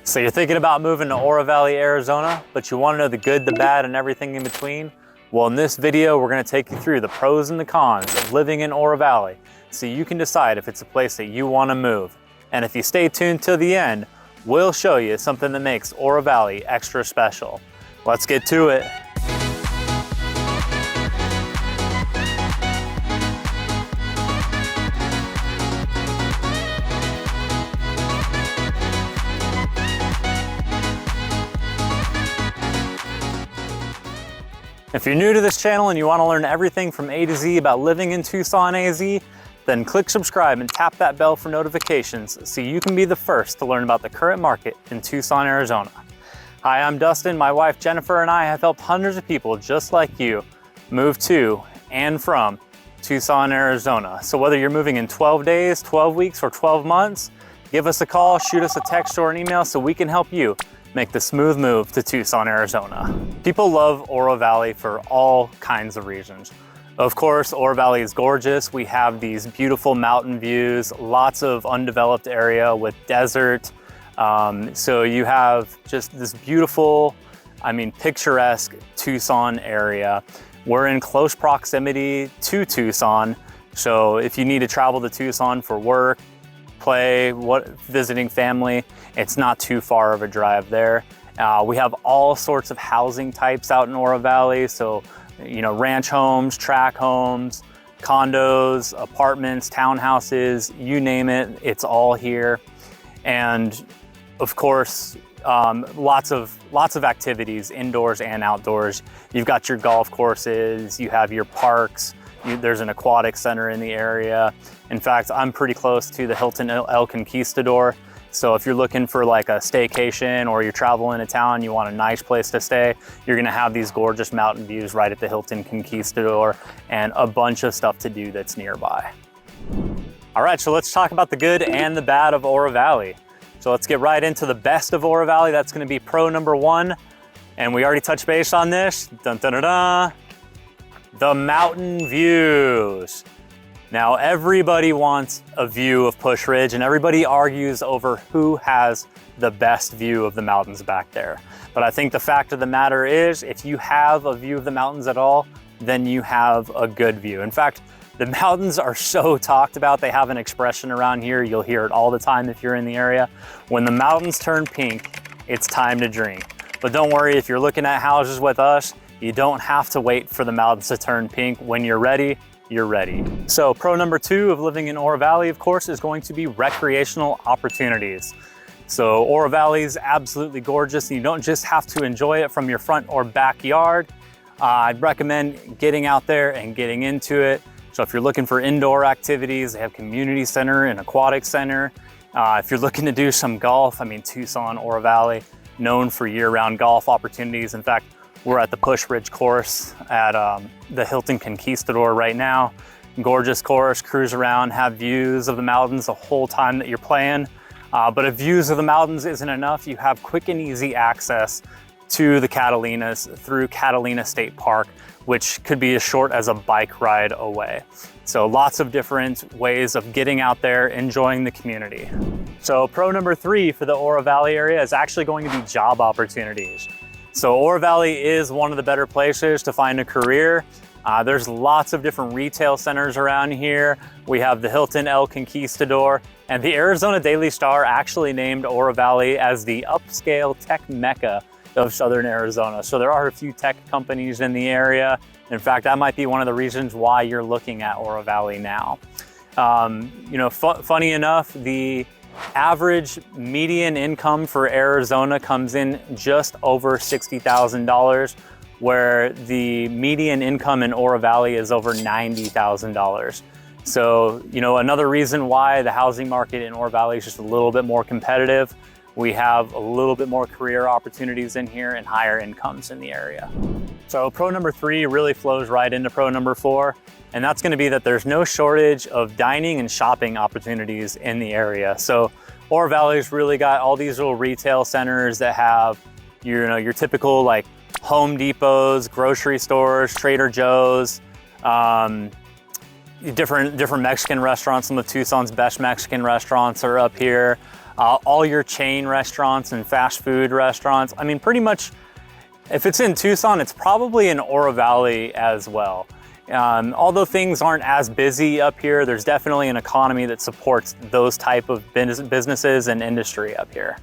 So you're thinking about moving to Oro Valley, Arizona, but you want to know the good, the bad, and everything in between? Well, in this video, we're going to take you through the pros and the cons of living in Oro Valley so you can decide if it's a place that you want to move. And if you stay tuned till the end, we'll show you something that makes Oro Valley extra special. Let's get to it. If you're new to this channel and you want to learn everything from A to Z about living in Tucson, AZ, then click subscribe and tap that bell for notifications so you can be the first to learn about the current market in Tucson, Arizona. Hi, I'm Dustin. My wife Jennifer and I have helped hundreds of people just like you move to and from Tucson, Arizona. So whether you're moving in 12 days, 12 weeks, or 12 months, give us a call, shoot us a text or an email so we can help you make the smooth move to Tucson, Arizona. People love Oro Valley for all kinds of reasons. Of course, Oro Valley is gorgeous. We have these beautiful mountain views, lots of undeveloped area with desert. So you have just this beautiful, picturesque Tucson area. We're in close proximity to Tucson. So if you need to travel to Tucson for work, play, visiting family, it's not too far of a drive there. We have all sorts of housing types out in Oro Valley. So, ranch homes, tract homes, condos, apartments, townhouses, you name it, it's all here. And of course, lots of activities, indoors and outdoors. You've got your golf courses, you have your parks, there's an aquatic center in the area. In fact, I'm pretty close to the Hilton El Conquistador. So if you're looking for like a staycation or you're traveling to town, you want a nice place to stay, you're gonna have these gorgeous mountain views right at the Hilton Conquistador and a bunch of stuff to do that's nearby. All right, so let's talk about the good and the bad of Oro Valley. So let's get right into the best of Oro Valley. That's gonna be pro number one. And we already touched base on this. Dun, dun, dun, dun. The mountain views. Now, everybody wants a view of Push Ridge and everybody argues over who has the best view of the mountains back there. But I think the fact of the matter is, if you have a view of the mountains at all, then you have a good view. In fact, the mountains are so talked about. They have an expression around here. You'll hear it all the time if you're in the area. When the mountains turn pink, it's time to drink. But don't worry, if you're looking at houses with us, you don't have to wait for the mountains to turn pink. When you're ready, you're ready. So pro number two of living in Oro Valley, of course, is going to be recreational opportunities. So Oro Valley is absolutely gorgeous. You don't just have to enjoy it from your front or backyard. I'd recommend getting out there and getting into it. So if you're looking for indoor activities, they have community center and aquatic center. If you're looking to do some golf, Tucson, Oro Valley, known for year-round golf opportunities. In fact, we're at the Push Ridge course at the Hilton Conquistador right now. Gorgeous course, cruise around, have views of the mountains the whole time that you're playing. But if views of the mountains isn't enough, you have quick and easy access to the Catalinas through Catalina State Park, which could be as short as a bike ride away. So lots of different ways of getting out there, enjoying the community. So pro number three for the Oro Valley area is actually going to be job opportunities. So Oro Valley is one of the better places to find a career. There's lots of different retail centers around here. We have the Hilton El Conquistador, and the Arizona Daily Star actually named Oro Valley as the upscale tech mecca of Southern Arizona. So there are a few tech companies in the area. In fact, that might be one of the reasons why you're looking at Oro Valley now. Funny enough, the average median income for Arizona comes in just over $60,000, where the median income in Oro Valley is over $90,000. So, another reason why the housing market in Oro Valley is just a little bit more competitive. We have a little bit more career opportunities in here and higher incomes in the area. So pro number three really flows right into pro number four. And that's going to be that there's no shortage of dining and shopping opportunities in the area. So Oro Valley's really got all these little retail centers that have your typical like Home Depots, grocery stores, Trader Joe's, different Mexican restaurants. Some of Tucson's best Mexican restaurants are up here. all your chain restaurants and fast food restaurants. I mean, pretty much if it's in Tucson, it's probably in Oro Valley as well. Although things aren't as busy up here, there's definitely an economy that supports those type of businesses and industry up here.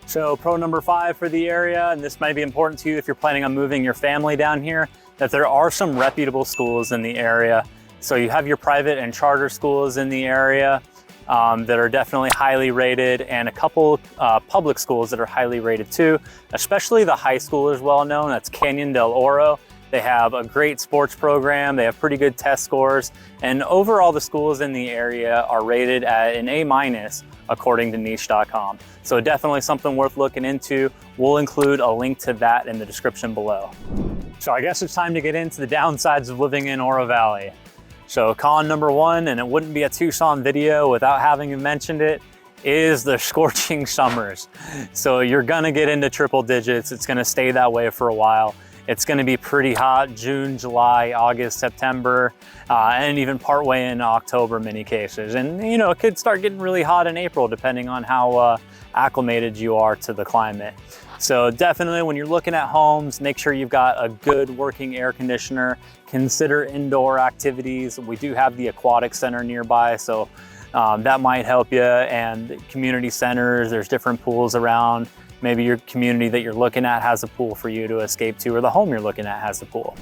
So pro number 5 for the area, and this might be important to you if you're planning on moving your family down here, that there are some reputable schools in the area. So you have your private and charter schools in the area that are definitely highly rated, and a couple public schools that are highly rated too, especially the high school is well known. That's Canyon del Oro. They have a great sports program. They have pretty good test scores. And overall, the schools in the area are rated at an A- according to niche.com. So definitely something worth looking into. We'll include a link to that in the description below. So I guess it's time to get into the downsides of living in Oro Valley. So con number 1, and it wouldn't be a Tucson video without having mentioned it, is the scorching summers. So you're gonna get into triple digits. It's gonna stay that way for a while. It's gonna be pretty hot June, July, August, September, and even partway in October in many cases. And you know, it could start getting really hot in April depending on how acclimated you are to the climate. So definitely when you're looking at homes, make sure you've got a good working air conditioner. Consider indoor activities. We do have the aquatic center nearby, so that might help you. And community centers, there's different pools around. Maybe your community that you're looking at has a pool for you to escape to, or the home you're looking at has a pool.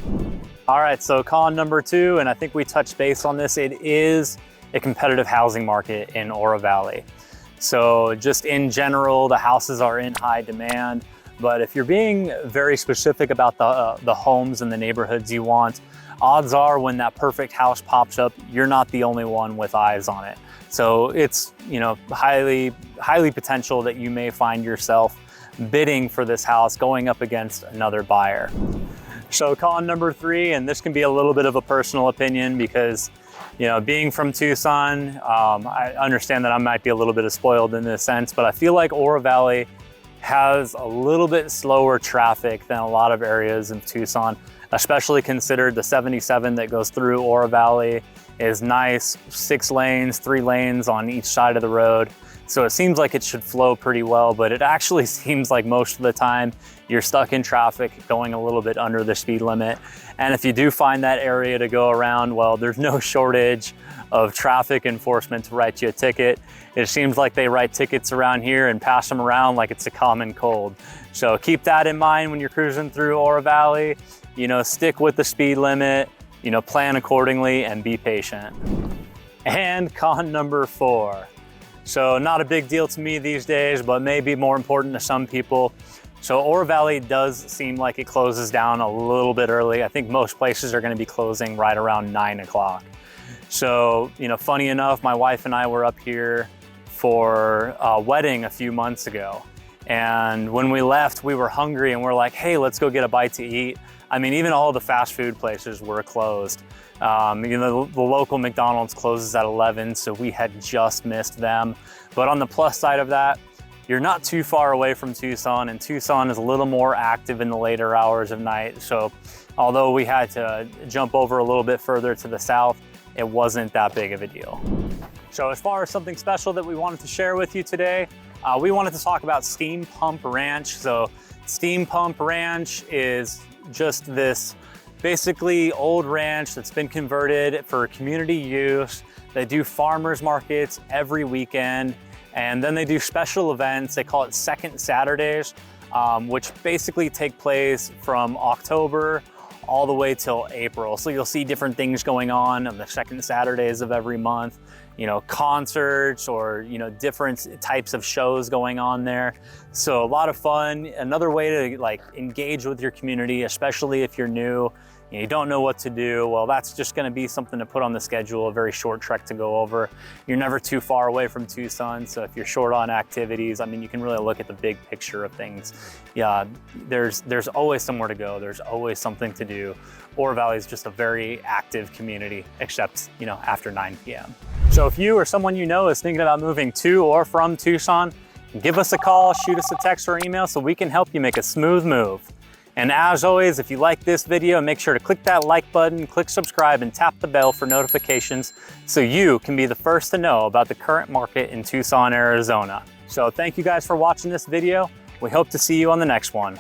All right, so con number 2, and I think we touched base on this, it is a competitive housing market in Oro Valley. So just in general, the houses are in high demand, but if you're being very specific about the homes and the neighborhoods you want, odds are when that perfect house pops up, you're not the only one with eyes on it. So it's, you know, highly potential that you may find yourself bidding for this house going up against another buyer. So con number 3, and this can be a little bit of a personal opinion because, you know, being from Tucson, I understand that I might be a little bit spoiled in this sense, but I feel like Oro Valley has a little bit slower traffic than a lot of areas in Tucson, especially considered the 77 that goes through Oro Valley is nice, 6 lanes, 3 lanes on each side of the road. So it seems like it should flow pretty well, but it actually seems like most of the time you're stuck in traffic going a little bit under the speed limit. And if you do find that area to go around, well, there's no shortage of traffic enforcement to write you a ticket. It seems like they write tickets around here and pass them around like it's a common cold. So keep that in mind when you're cruising through Oro Valley. You know, stick with the speed limit, you know, plan accordingly and be patient. And con number 4. So not a big deal to me these days, but maybe more important to some people. So Oro Valley does seem like it closes down a little bit early. I think most places are gonna be closing right around 9 o'clock. So, you know, funny enough, my wife and I were up here for a wedding a few months ago. And when we left, we were hungry and we're like, hey, let's go get a bite to eat. I mean, even all the fast food places were closed. You know, the local McDonald's closes at 11, so we had just missed them. But on the plus side of that, you're not too far away from Tucson, and Tucson is a little more active in the later hours of night. So although we had to jump over a little bit further to the south, it wasn't that big of a deal. So as far as something special that we wanted to share with you today, we wanted to talk about Steam Pump Ranch. So Steam Pump Ranch is just this basically old ranch that's been converted for community use. They do farmers markets every weekend, and then they do special events. They call it Second Saturdays, which basically take place from October all the way till April. So you'll see different things going on the second Saturdays of every month, you know, concerts or, you know, different types of shows going on there. So a lot of fun. Another way to like engage with your community, especially if you're new, you don't know what to do. Well, that's just gonna be something to put on the schedule, a very short trek to go over. You're never too far away from Tucson, so if you're short on activities, I mean, you can really look at the big picture of things. Yeah, there's always somewhere to go. There's always something to do. Oro Valley is just a very active community, except, you know, after 9 p.m. So if you or someone you know is thinking about moving to or from Tucson, give us a call, shoot us a text or email so we can help you make a smooth move. And as always, if you like this video, make sure to click that like button, click subscribe, and tap the bell for notifications so you can be the first to know about the current market in Tucson, Arizona. So thank you guys for watching this video. We hope to see you on the next one.